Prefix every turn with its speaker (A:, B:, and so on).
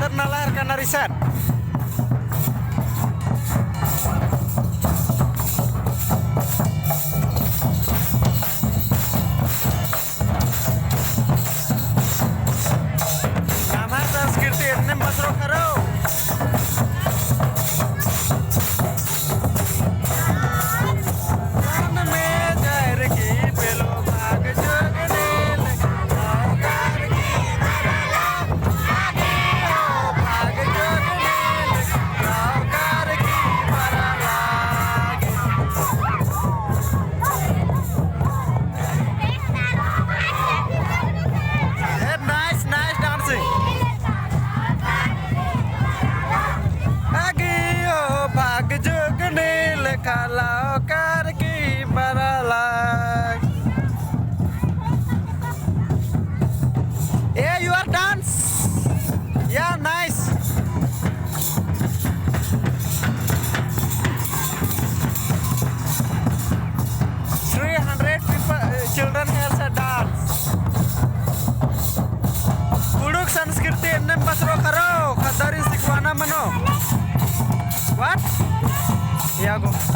A: ternalarkan arisan. Nama Sanskriti ennem basro karo. Kalau kaki baralag. Yeah, you are dance. Yeah, nice. Children here a dance. Kuduk Sanskriti ennem basro karo. Khadari sikwana mano. What? Yeah, go.